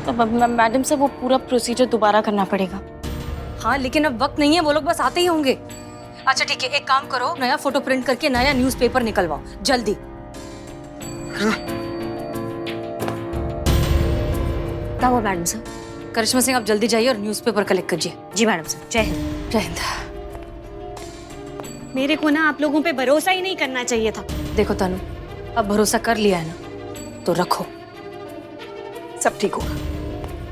Madam से वो पूरा प्रोसीजर दोबारा करना पड़ेगा। हाँ लेकिन अब वक्त नहीं है, वो लोग बस आते ही होंगे। अच्छा ठीक है, एक काम करो, नया फोटो प्रिंट करके नया न्यूज़पेपर निकलवाओ जल्दी। क्या हुआ मैडम सर? करिश्मा सिंह आप जल्दी जाइए और न्यूज़पेपर कलेक्ट कीजिए। जी मैडम सर, जय हिंद। जय हिंद। मेरे को ना आप लोगों पे भरोसा ही नहीं करना चाहिए था। देखो तनु, अब भरोसा कर लिया है ना, तो रखो, सब ठीक होगा।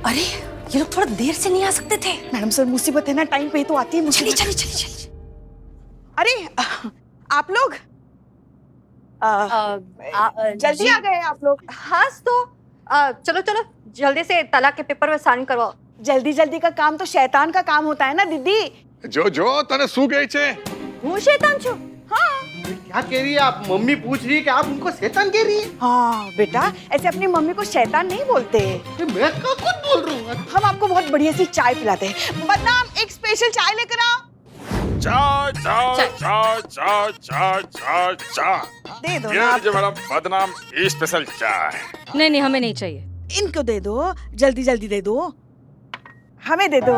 अरे ये लोग थोड़ा देर से नहीं आ सकते थे? मैडम सर मुसीबत है ना, टाइम पे ही तो आती है चलिए मुसीबत। चलिए चलिए चलिए। अरे आप लोग जल्दी आ गए आप लोग। हाँ तो चलो चलो जल्दी से तलाक के पेपर में साइन करवाओ। जल्दी जल्दी का काम तो शैतान का काम होता है ना दीदी। जो जो तने सू गई छे। હું શેતાન છું? हाँ क्या कह रही है आप? मम्मी पूछ रही है कि आप उनको शैतान कह रही है? हाँ बेटा, ऐसे अपनी मम्मी को शैतान नहीं बोलते। मैं खुद बोल रहा हूँ। हम आपको बहुत बढ़िया सी चाय पिलाते हैं। बदनाम एक स्पेशल चाय लेकर आओ। चाय चाय चाय चाय चाय चाय चाय। दे दो ये ना आप। लीजिए मैडम, बदनाम स्पेशल चाय। नहीं नहीं, हमें नहीं चाहिए। इनको दे दो, जल्दी जल्दी दे दो। हमें दे दो।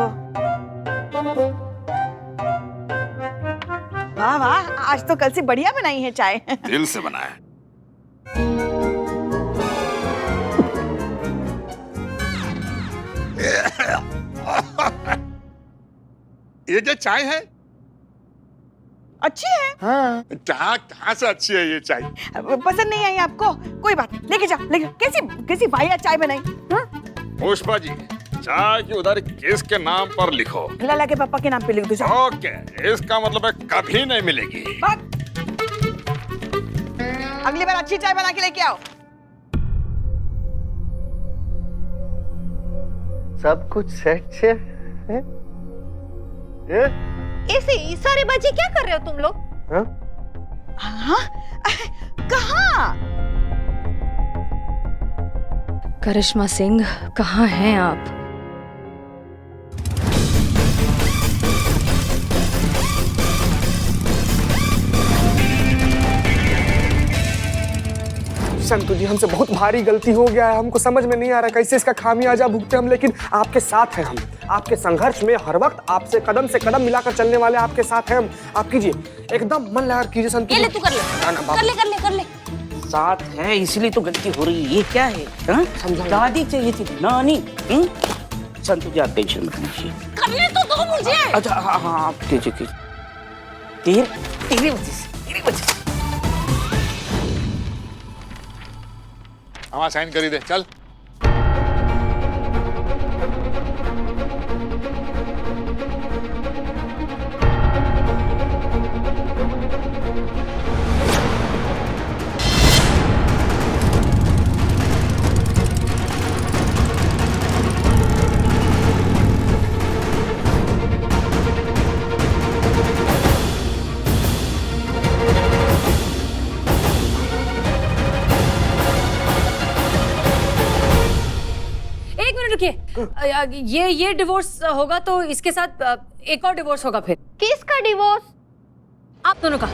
वाह वाह, आज तो कल से बढ़िया बनाई है चाय। दिल से बनाया। ये जो चाय है अच्छी है। हाँ। कहाँ से अच्छी है ये चाय? पसंद नहीं आई आपको? कोई बात नहीं, लेके जाओ लेके। कैसी कैसी वाहियात चाय बनाई। हाँ? पुष्पा जी, चाय की उधर किसके नाम पर लिखो। लाला के पापा के नाम पे लिख दो जाओ। ओके, इसका मतलब है कभी नहीं मिलेगी। भाग। अगली बार अच्छी चाय बना के लेके आओ। सब कुछ सेट से है? ये? ऐसे इशारेबाजी क्या कर रहे हो तुम लोग? हाँ? हाँ? कहाँ? करिश्मा सिंह, कहाँ हैं आप? संतु जी, हमसे बहुत भारी गलती हो गया है। हमको समझ में नहीं आ रहा कैसे इसका खामियाजा भुगते हम, लेकिन आपके साथ हैं हम। आपके संघर्ष में हर वक्त आपसे कदम से कदम मिलाकर चलने वाले आपके साथ हैं हम। आप कीजिए, एकदम मन लगा कीजिए संतु जी। ले तू कर ले, कर ले कर ले कर ले। साथ है इसलिए तो गलती हो रही है। ये क्या है? हाँ? दादी चाहिए थी, नानी। संतु जी आप टेंशन मत लीजिए। करने तो दो मुझे। अच्छा हाँ हाँ, आप कीजिए कीजिए। तेरी वजह से। हमारा साइन करी दे, चल। ये डिवोर्स होगा तो इसके साथ एक और डिवोर्स होगा फिर। किसका डिवोर्स? आप दोनों का।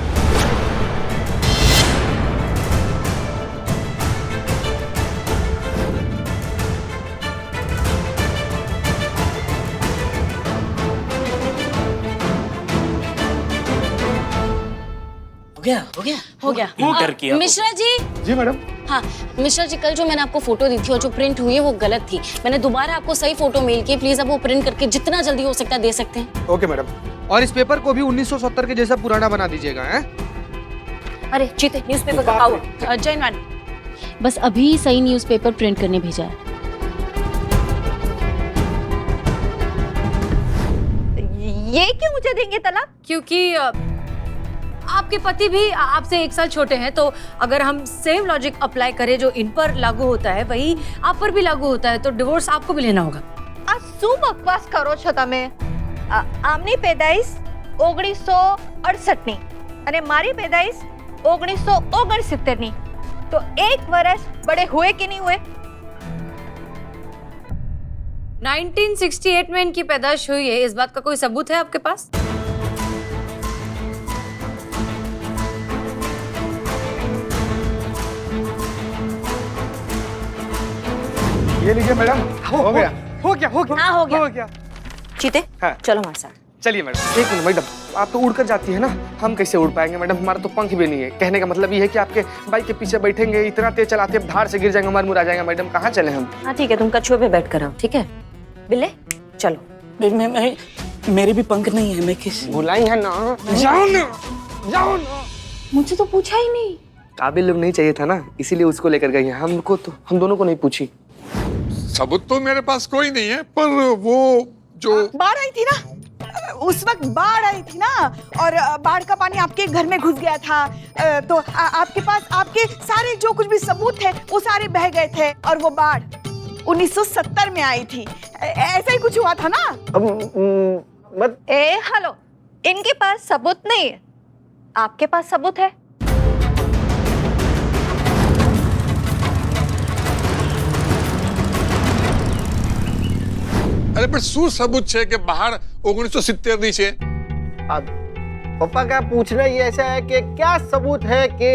हो गया। क्यों डर किया? मिश्रा जी। जी मैडम। हाँ मिश्रा जी, कल जो मैंने आपको फोटो दी थी और जो प्रिंट हुई है वो गलत थी। मैंने दोबारा आपको सही फोटो मेल की, प्लीज अब वो प्रिंट करके जितना जल्दी हो सकता है दे सकते हैं। Okay madam. और इस पेपर को भी 1970 के जैसा पुराना बना दीजिएगा। हैं? अरे चीते, न्यूज़पेपर का आओ। जैन मैडम, बस अभी सही न्यूज़पेपर प्रिंट करने भेजा है। ये क्यों मुझे देंगे तलाक? क्योंकि आपके पति भी आपसे 1 साल छोटे हैं, तो अगर हम सेम लॉजिक अप्लाई करें जो इन पर लागू होता है वही आप पर भी लागू होता है, तो डिवोर्स आपको भी लेना होगा। आ શું બકવાસ કરો છો તમે? આમની પેદાઈશ 1968 ની અને મારી પેદાઈશ 1969 ની, તો 1 વર્ષ बड़े हुए कि नहीं हुए? 1968 में इनकी पैदाइश हुई है, इस बात का कोई सबूत है आपके पास? ये लीजिए मैडम, हो गया हो गया हाँ, हो गया। हो गया। चीते हाँ। चलो हमारे साथ। चलिए मैडम, एक मिनट मैडम, आप तो उड़कर जाती है ना, हम कैसे उड़ पाएंगे मैडम, हमारा तो पंख भी नहीं है। कहने का मतलब ये है कि आपके बाइक के पीछे बैठेंगे, इतना तेज चलाते हैं धार से गिर जाएंगे, मर मुरा जाएंगे मैडम, कहाँ चले हम? हाँ ठीक है, तुम कछुए पे बैठ कर आओ, ठीक है बिल्ले चलो। मैं मेरे भी पंख नहीं है, मैं किस बुलाई है ना, जाओ ना, जाओ ना। मुझसे तो पूछा ही नहीं। काबिल लोग नहीं चाहिए था ना, इसीलिए उसको लेकर गई है, हमको तो हम दोनों को नहीं पूछी। सबूत तो मेरे पास कोई नहीं है, पर वो जो बाढ़ आई थी ना, उस वक्त बाढ़ आई थी ना, और बाढ़ का पानी आपके घर में घुस गया था, तो आपके पास आपके सारे जो कुछ भी सबूत थे वो सारे बह गए थे, और वो बाढ़ 1970 में आई थी। ऐसा ही कुछ हुआ था ना? मत हेलो, इनके पास सबूत नहीं है, आपके पास सबूत है। અરે પણ શું સબૂત છે કે બહાર 1970 ની છે? पापा का पूछना ही ऐसा है कि क्या सबूत है कि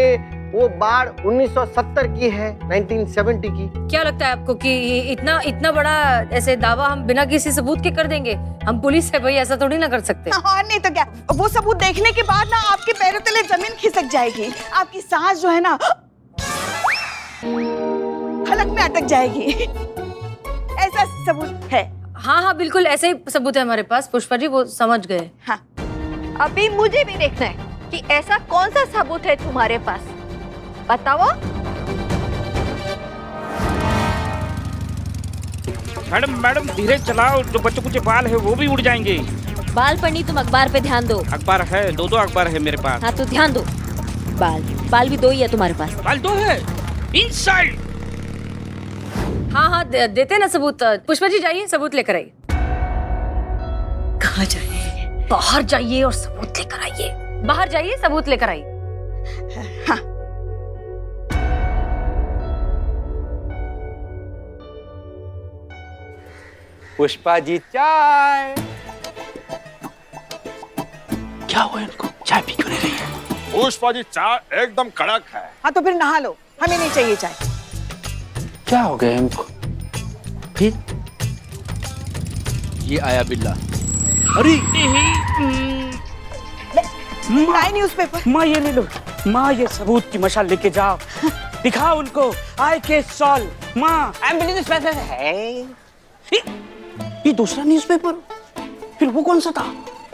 वो बाढ़ 1970 की है, 1970 की? क्या लगता है आपको कि इतना इतना बड़ा ऐसे दावा हम बिना किसी सबूत के कर देंगे? हम पुलिस है भाई, ऐसा थोड़ी ना कर सकते। हाँ नहीं तो क्या, वो सबूत देखने के बाद ना आपके पैरों तले जमीन खिसक जाएगी, आपकी सांस जो है ना हलक में अटक जाएगी। ऐसा सबूत है। हाँ हाँ बिल्कुल ऐसे ही सबूत है हमारे पास पुष्पा जी, वो समझ गए। हाँ अभी मुझे भी देखना है कि ऐसा कौन सा सबूत है तुम्हारे पास, बताओ। मैडम मैडम धीरे चलाओ, जो बच्चों कुछ बाल है वो भी उड़ जाएंगे। बाल पर नहीं, तुम अखबार पे ध्यान दो। अखबार है, दो अखबार है मेरे पास। हाँ तो ध्यान दो। बाल भी 2 ही है तुम्हारे पास। बाल 2 है इनसाइड। हाँ हाँ देते ना सबूत। पुष्पा जी जाइए सबूत लेकर आइए। कहाँ जाए? बाहर जाइए और सबूत लेकर आइए। बाहर जाइए सबूत लेकर आइए। हाँ पुष्पा जी चाय। क्या हुआ इनको, चाय पी क्यों नहीं रही है? पुष्पा जी चाय एकदम कड़क है। हाँ तो फिर नहा लो, हमें नहीं चाहिए चाय। क्या हो गया इनको? फिर ये आया बिल्ला। अरे लाए न्यूज़पेपर। माँ ये ले लो, माँ ये सबूत की मशाल लेके जाओ, दिखाओ उनको आई के सॉल। माँ एम्बुलेंस पैसे है। ये दूसरा न्यूज़पेपर, फिर वो कौन सा था?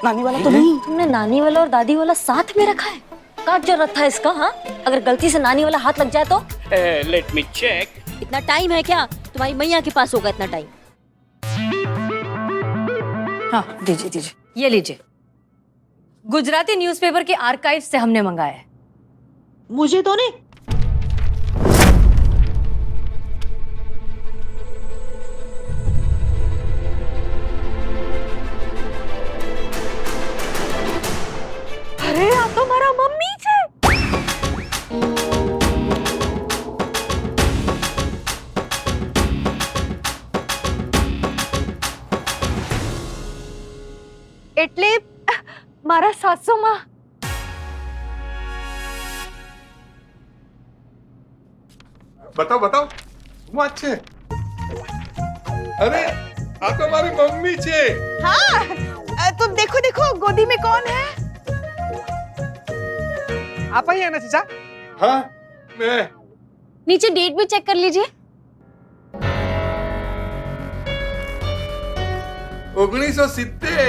नानी वाला तो नहीं। तुमने नानी वाला और दादी वाला साथ में रखा है? क्या जरूरत था इसका? हाँ अगर गलती से नानी वाला हाथ लग जाए तो? Let me check. इतना टाइम है क्या? तुम्हारी मैया के पास होगा इतना टाइम? हाँ दीजिए दीजिए, ये लीजिए। गुजराती न्यूज़पेपर के आर्काइव से हमने मंगाया है। मुझे तो नहीं। अरे આ તો મારા મમ્મી છે। એટલે મારા સાસુમાં। बताओ बताओ, શું વાત છે? અરે આ તો મારી મમ્મી છે। हाँ तो देखो देखो गोदी में कौन है? आप ही है ना चाचा? हाँ मैं। नीचे डेट भी चेक कर लीजिए। 1970।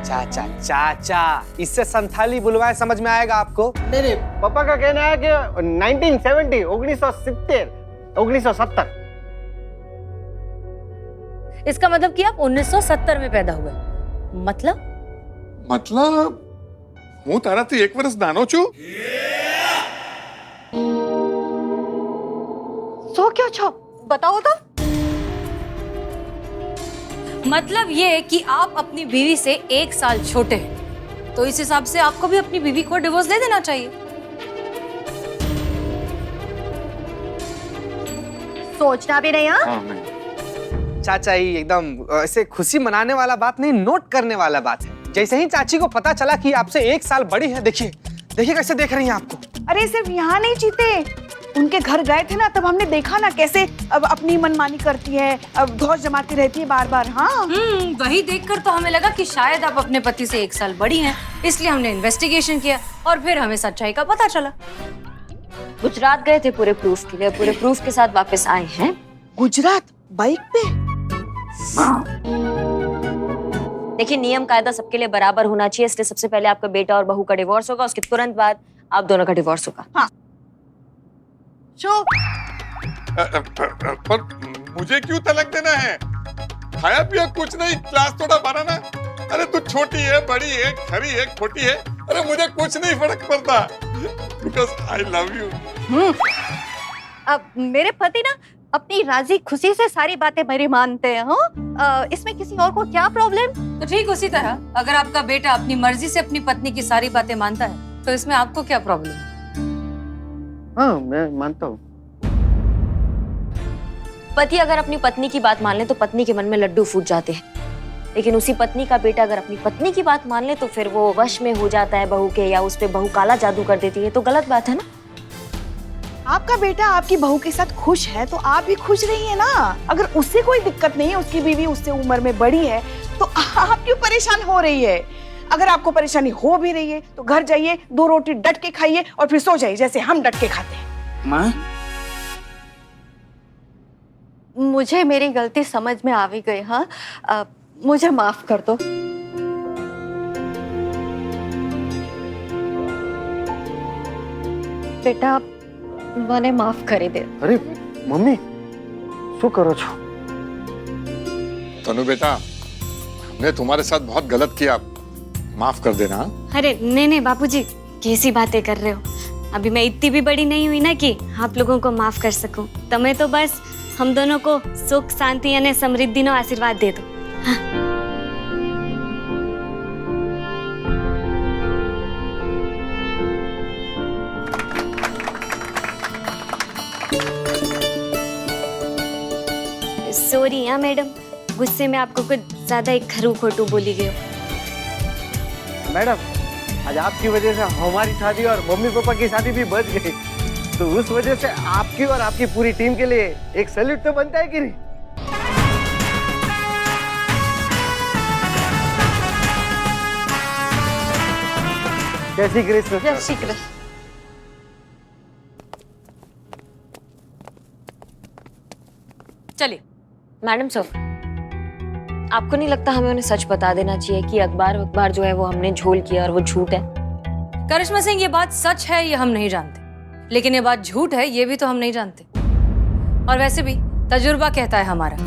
चाचा चाचा, इससे संथाली बुलवाए समझ में आएगा आपको? नहीं, पापा का कहना है कि 1970, 1970, 1970। इसका मतलब कि आप 1970 में पैदा हुए। मतलब હું તારાથી 1 વર્ષ નાનો છું। सो क्यों छो, बताओ तो। मतलब ये कि आप अपनी बीवी से 1 साल छोटे हैं, तो इस हिसाब से आपको भी अपनी बीवी को डिवोर्स दे देना चाहिए। सोचना भी नहीं। हाँ चाचा ही एकदम ऐसे खुशी मनाने वाला बात नहीं, नोट करने वाला बात है। जैसे ही चाची को पता चला कि आपसे 1 साल बड़ी है, देखिए देखिए कैसे देख रही हैं आपको। अरे सिर्फ यहाँ नहीं जीते, उनके घर गए थे ना, तब हमने देखा ना कैसे अब अपनी मनमानी करती है, अब धौस जमाती रहती है बार बार। हाँ वही देखकर तो हमें लगा कि शायद आप अपने पति से 1 साल बड़ी हैं, इसलिए हमने इन्वेस्टिगेशन किया और फिर हमें सच्चाई का पता चला। गुजरात गए थे पूरे प्रूफ के लिए, पूरे प्रूफ के साथ वापस आए हैं। गुजरात बाइक पे? देखिए नियम कायदा सबके लिए बराबर होना चाहिए, इसलिए सबसे पहले आपका बेटा और बहू का डिवोर्स होगा, उसके तुरंत बाद आप दोनों का डिवोर्स होगा। हाँ। पर मुझे क्यों तलाक देना है? खाया पिया कुछ नहीं, क्लास थोड़ा बढ़ाना। अरे तू छोटी है, बड़ी है, खरी है, खोटी है, अरे मुझे कुछ नहीं फर्क पड़ता, बिकॉज आई लव यू। अब मेरे पति ना अपनी राजी खुशी से सारी बातें मेरी मानते हैं। हाँ, इसमें किसी और को क्या प्रॉब्लम? तो ठीक उसी तरह अगर आपका बेटा अपनी मर्जी से अपनी पत्नी की सारी बातें मानता है तो इसमें आपको क्या प्रॉब्लम? हाँ मैं मानता हूँ। पति अगर अपनी पत्नी की बात मान ले तो पत्नी के मन में लड्डू फूट जाते हैं, लेकिन उसी पत्नी का बेटा अगर अपनी पत्नी की बात मान ले तो फिर वो वश में हो जाता है बहू के, या उस पे बहू काला जादू कर देती है, तो गलत बात है ना। आपका बेटा आपकी बहू के साथ खुश है तो आप भी खुश रहिए ना। अगर उससे कोई दिक्कत नहीं है, उसकी बीवी उससे उम्र में बड़ी है, तो आप क्यों परेशान हो रही है? अगर आपको परेशानी हो भी रही है तो घर जाइए, 2 रोटी डट के खाइए और फिर सो जाइए जैसे हम डट के खाते हैं। माँ मुझे मेरी गलती समझ में आ भी गई। हाँ, मुझे माफ कर दो। बेटा મને માફ કરી દે। अरे मम्मी શું કરો છો? तनु बेटा, हमने तुम्हारे साथ बहुत गलत किया, माफ कर देना। अरे नहीं नहीं बापूजी, कैसी बातें कर रहे हो? अभी मैं इतनी भी बड़ी नहीं हुई ना कि आप लोगों को माफ कर सकूं। તમે तो बस हम दोनों को सुख शांति અને સમૃદ્ધિનો આશીર્વાદ દે દો। सॉरी हाँ मैडम, गुस्से में आपको कुछ ज्यादा ही खरू खोटू बोली गई हो। मैडम आज आपकी वजह से हमारी शादी और मम्मी पापा की शादी भी बच गई, तो उस वजह से आपकी और आपकी पूरी टीम के लिए एक सैल्यूट तो बनता है कि नहीं? जय श्री कृष्ण। जय श्री कृष्ण। चलिए। मैडम सर, आपको नहीं लगता हमें उन्हें सच बता देना चाहिए कि अखबार जो है वो हमने झोल किया और वो झूठ है? करिश्मा सिंह, ये बात सच है ये हम नहीं जानते, लेकिन ये बात झूठ है ये भी तो हम नहीं जानते। और वैसे भी तजुर्बा कहता है हमारा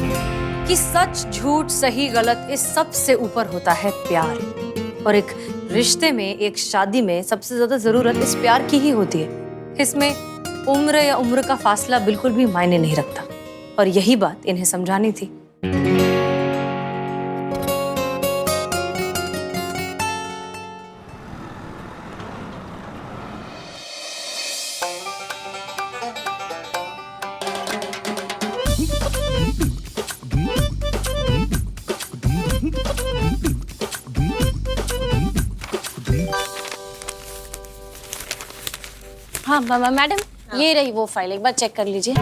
कि सच झूठ सही गलत इस सब से ऊपर होता है प्यार। और एक रिश्ते में, एक शादी में सबसे ज्यादा जरूरत इस प्यार की ही होती है। इसमें उम्र या उम्र का फासला बिल्कुल भी मायने नहीं रखता, और यही बात इन्हें समझानी थी। हाँ मैडम, ये रही वो फाइल, एक बार चेक कर लीजिए।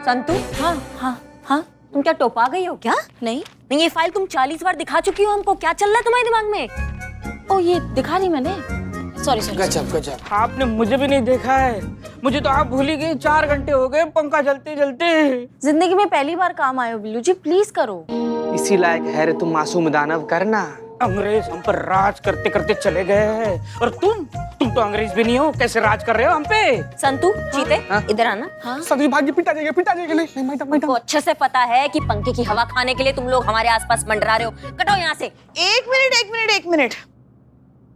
संतू, हाँ हाँ हाँ। तुम क्या टोपा गई हो क्या? नहीं नहीं, ये फाइल तुम 40 बार दिखा चुकी हो हमको, क्या चल रहा है तुम्हारे दिमाग में? ओ ये दिखा दी मैंने, सॉरी सॉरी। गजब गजब। आपने मुझे भी नहीं देखा है, मुझे तो आप भूल ही गई। 4 घंटे हो गए पंखा चलते चलते। जिंदगी में पहली बार काम आए हो बिल्लू जी, प्लीज करो। इसी लायक है रे तुम मासूम दानव, करना। अंग्रेज हम पर राज करते करते चले गए हैं, और तुम तो अंग्रेज भी नहीं हो, कैसे राज कर रहे हो हम पे? संतू, चीते, इधर आना। हाँ सभी भाग्य पिटा जाएगा। नहीं मैडम मैडम। तो अच्छे से पता है कि पंखे की हवा खाने के लिए तुम लोग हमारे आसपास मंडरा रहे हो। कटो यहाँ से। एक मिनट,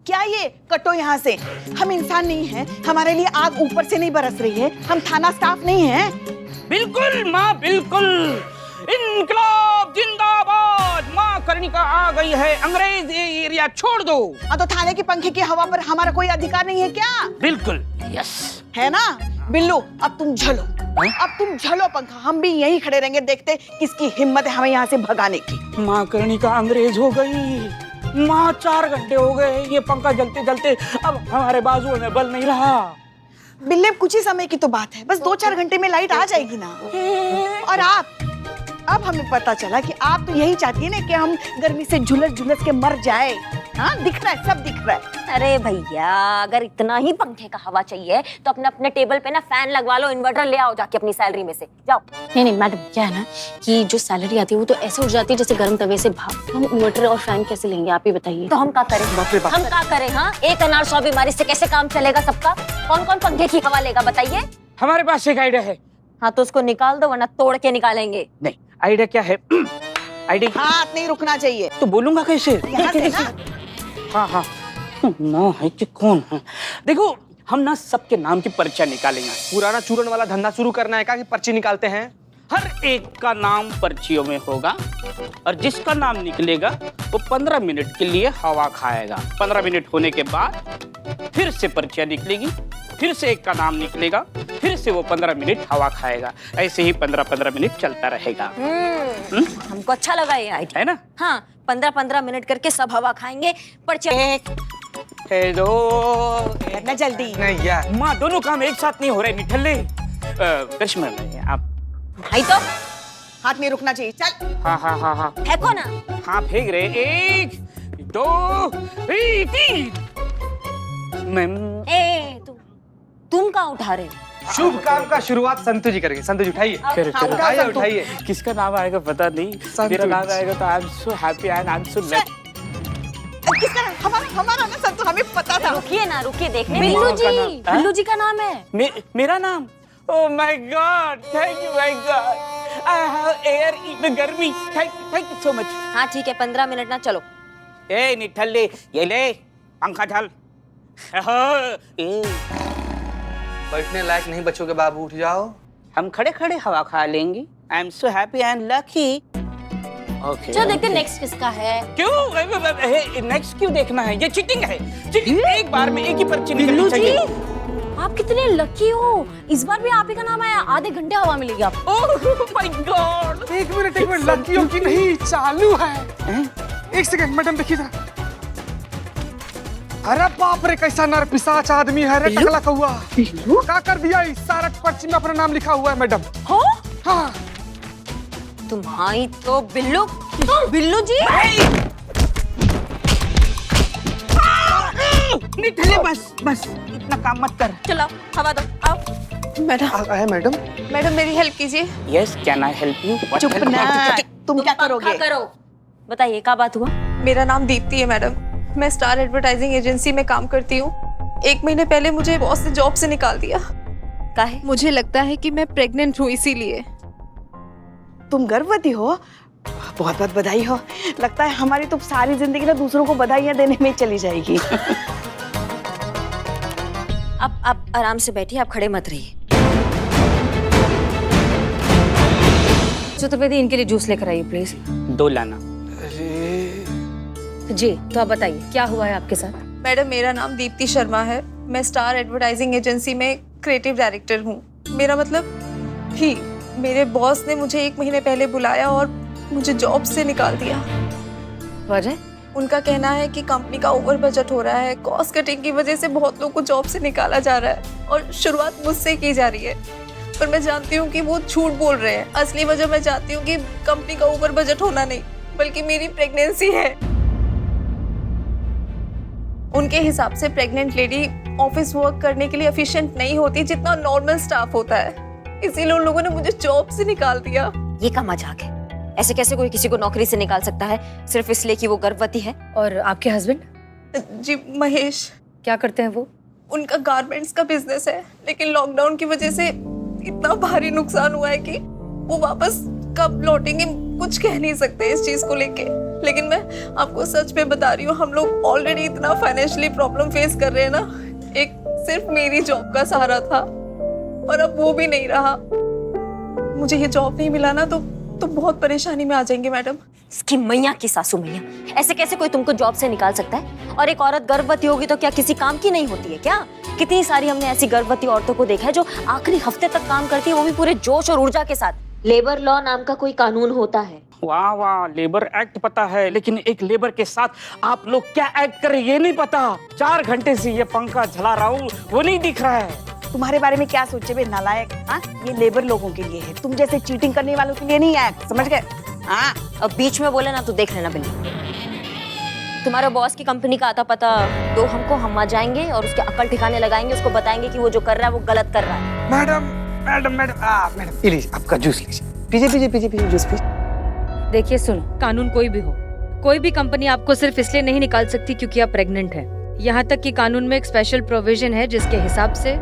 क्या ये कटो यहाँ से? हम इंसान नहीं हैं, हमारे लिए आग ऊपर से नहीं बरस रही है, हम थाना स्टाफ नहीं हैं। बिल्कुल माँ, बिल्कुल। इनकलाब जिंदाबाद, माँ कर्णिका आ गई है, अंग्रेज ये एरिया छोड़ दो। तो थाने के पंखे की हवा पर हमारा कोई अधिकार नहीं है क्या? बिल्कुल, यस। है ना? बिल्लू अब तुम झलो पंखा, हम भी यहीं खड़े रहेंगे, देखते किसकी हिम्मत है हमें यहाँ से भगाने की। माँ कर्णिका अंग्रेज हो गई। माँ 4 घंटे हो गए ये पंखा जलते जलते, अब हमारे बाजुओं में बल नहीं रहा। बिल्ले कुछ ही समय की तो बात है, बस 2-4 घंटे में लाइट आ जाएगी ना। और अब हमें पता चला कि आप तो यही चाहती है ना कि हम गर्मी से झुलस झुलस के मर जाए। हाँ, दिख रहा है, सब दिख रहा है। अरे भैया, अगर इतना ही पंखे का हवा चाहिए तो अपने अपने टेबल पे ना फैन लगवा लो, इन्वर्टर ले आओ जाके अपनी सैलरी में से, जाओ। नहीं नहीं मैडम, क्या है ना कि जो सैलरी आती है वो तो ऐसे उठ जाती है जैसे गर्म तवे से भाप। तो हम इन्वर्टर और फैन कैसे लेंगे, आप ही बताइए। तो हम क्या करें? हम क्या करें? हाँ, एक अनार 100 बीमारी से कैसे काम चलेगा सबका? कौन कौन पंखे की हवा लेगा बताइए? हमारे पास एक आइडिया है। हाँ तो उसको निकाल दो वरना तोड़ के निकालेंगे। नहीं, आइडिया क्या है? आइडिया हाथ नहीं रुकना चाहिए। तो बोलूंगा कैसे? यहाँ से ना। हाँ हाँ, ना है कि कौन है? देखो, हम ना सबके नाम की पर्चा निकालेंगे। पुराना चूरन वाला धंधा शुरू करना है क्या कि पर्ची निकालते हैं? हर एक का नाम पर्चियों में होगा और जिसका नाम निकलेगा वो 15 मिनट के लिए हवा खाएगा। 15 मिनट होने के बाद फिर से पर्चियां निकलेगी, फिर से एक का नाम निकलेगा, फिर से वो 15 मिनट हवा खाएगा। ऐसे ही 15-15 मिनट चलता रहेगा। हमको अच्छा लगा ये आइडिया, है ना? हाँ, 15-15 मिनट करके सब हवा खाएंगे। पर्चे दो करना जल्दी। नहीं यार, माँ, दोनों काम एक साथ नहीं हो रहे निठल्ले। करिश्मा आप। भाई तो हाथ नहीं रुकना चाहिए, चल। हाँ हाँ हाँ हाँ फेंको ना। हाँ, फेंक रहे। 1 2 3। तुम कहाँ उठा रहे हो? शुभ काम का शुरुआत संतु जी करेंगे। संतु जी उठाइए, उठाइए उठाइए। किसका नाम आएगा पता नहीं, मेरा नाम आएगा तो I am so happy and I am so lucky. किसका नाम? हमारा ना संतु, हमें पता था। रुकिए ना, रुकिए, देखने बिल्लू जी का नाम है। मेरा नाम? Oh my god, thank you my god. I have air in गर्मी। Thank you so much. हाँ ठीक है, 15 मिनट ना, चलो। ए निठल्ले, ये ले पंखा ढाल। बैठने लायक नहीं बच्चों के बाबू, उठ जाओ। हम खड़े खड़े हवा खा लेंगे। I am so happy and lucky. Okay, चलो देखते नेक्स्ट किसका है। क्यों नेक्स्ट क्यों देखना है? ये चीटिंग है। चीटिंग एक बार में एक ही पर्ची निकलनी चाहिए। आप कितने लकी हो, इस बार भी आप ही का नाम आया। आधे घंटे हवा मिलेगी आपको। ओह माय गॉड। एक मिनट, लकी हो कि नहीं चालू है। एक सेकंड मैडम, देखिए जरा। अरे बाप रे, कैसा नर पिशाच आदमी है रे, टकला कौआ। क्या कर दिया? इस सारा पर्ची में अपना नाम लिखा हुआ है मैडम। हाँ, तुम्हारी तो बिल्लू जी। निठल्ले, बस इतना काम मत कर। चलो हवा दो, आओ। मैडम मैडम मेरी हेल्प कीजिए। Yes, can I help you? चुप ना, तुम क्या करोगे? करो, बताइए क्या बात हुआ? मेरा नाम दीप्ति है मैडम, मैं स्टार एडवर्टाइजिंग एजेंसी में काम करती हूँ। 1 महीने पहले मुझे बॉस ने जॉब से निकाल दिया। काहे? मुझे लगता है कि मैं प्रेग्नेंट हूँ, इसीलिए। तुम गर्भवती हो? बहुत बहुत बधाई हो। लगता है हमारी तो सारी जिंदगी ना दूसरों को बधाइयां देने में चली जाएगी। आप आराम से बैठिए, आप खड़े मत रहिए। चतुर्वेदी, इनके लिए जूस लेकर आइए प्लीज। 2 लाना। जी, तो आप बताइए क्या हुआ है आपके साथ? मैडम, मेरा नाम दीप्ति शर्मा है, मैं स्टार एडवर्टाइजिंग एजेंसी में क्रिएटिव डायरेक्टर हूँ। मेरा मतलब ही मेरे बॉस ने मुझे 1 महीने पहले बुलाया और मुझे जॉब से निकाल दिया। वजह? उनका कहना है कि कंपनी का ओवर बजट हो रहा है, कॉस्ट कटिंग की वजह से बहुत लोगों को जॉब से निकाला जा रहा है और शुरुआत मुझसे की जा रही है। पर मैं जानती हूँ कि वो झूठ बोल रहे हैं। असली वजह मैं जानती हूँ कि कंपनी का ओवर बजट होना नहीं, बल्कि मेरी प्रेगनेंसी है। उनके हिसाब से प्रेग्नेंट लेडी ऑफिस वर्क करने के लिए एफिशिएंट नहीं होती जितना नॉर्मल स्टाफ होता है, इसीलिए उन लोगों ने मुझे जॉब से निकाल दिया। ये क्या मजाक है? ऐसे कैसे कोई किसी को नौकरी से निकाल सकता है सिर्फ इसलिए कि वो गर्भवती है? और आपके हस्बैंड? जी, महेश। क्या करते हैं वो? उनका गारमेंट्स का बिजनेस है, लेकिन लॉकडाउन की वजह से इतना भारी नुकसान हुआ है कि वो वापस कब लौटेंगे कुछ कह नहीं सकते इस चीज को लेके। लेकिन मैं आपको सच में बता रही हूँ, हम लोग ऑलरेडी इतना फाइनेंशियली प्रॉब्लम फेस कर रहे हैं ना। एक सिर्फ मेरी जॉब का सहारा था और अब वो भी नहीं रहा। मुझे ये जॉब नहीं मिला ना तो बहुत परेशानी में आ जाएंगे मैडम। इसकी मैया की सासू मैया, ऐसे कैसे कोई तुमको जॉब से निकाल सकता है? और एक औरत गर्भवती होगी तो क्या किसी काम की नहीं होती है क्या? कितनी सारी हमने ऐसी गर्भवती औरतों को देखा है जो आखिरी हफ्ते तक काम करती है, वो भी पूरे जोश और ऊर्जा के साथ। लेबर लॉ नाम का कोई कानून होता है, वाह वाह, लेबर एक्ट पता है, लेकिन एक लेबर के साथ आप लोग क्या एक्ट कर रहे हैं ये नहीं पता। 4 घंटे से ये पंखा झला रहा हूँ, वो नहीं दिख रहा है। तुम्हारे बारे में क्या सोचे बे नालायक? हाँ, ये लेबर लोगों के लिए है, तुम जैसे चीटिंग करने वालों के लिए नहीं है, समझ गए? हाँ, अब बीच में बोले ना तो देख लेना बिल्ली। तुम्हारे बॉस की कंपनी का आता पता दो हमको, हम आ जाएंगे और उसके अकल ठिकाने लगाएंगे, उसको बताएंगे कि वो जो कर रहा है वो गलत कर रहा है। मैडम मैडम मैडम मैडम, ये लीजिए आपका जूस लीजिए, पीजिए पीजिए पीजिए पीजिए जूस पीजिए। देखिए सुनो, कानून कोई भी हो, कोई भी कंपनी आपको सिर्फ इसलिए नहीं निकाल सकती क्योंकि आप प्रेग्नेंट हैं। यहाँ तक कि कानून में एक स्पेशल प्रोविजन है जिसके हिसाब से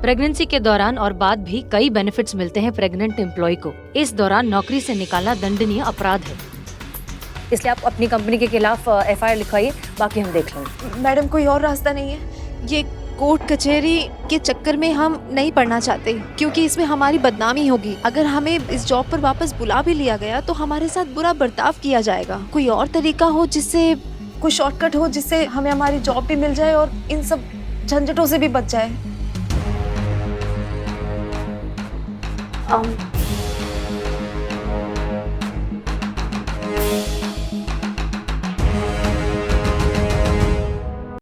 प्रेगनेंसी के दौरान और बाद भी कई बेनिफिट्स मिलते हैं प्रेग्नेंट एम्प्लॉय को। इस दौरान नौकरी से निकालना दंडनीय अपराध है, इसलिए आप अपनी कंपनी के खिलाफ FIR लिखवाइए, बाकी हम देख लेंगे। मैडम कोई और रास्ता नहीं है? ये कोर्ट कचहरी के चक्कर में हम नहीं पड़ना चाहते क्योंकि इसमें हमारी बदनामी होगी। अगर हमें इस जॉब पर वापस बुला भी लिया गया तो हमारे साथ बुरा बर्ताव किया जाएगा। कोई और तरीका हो जिससे, कोई शॉर्टकट हो जिससे हमें हमारी जॉब भी मिल जाए और इन सब झंझटों से भी बच जाए।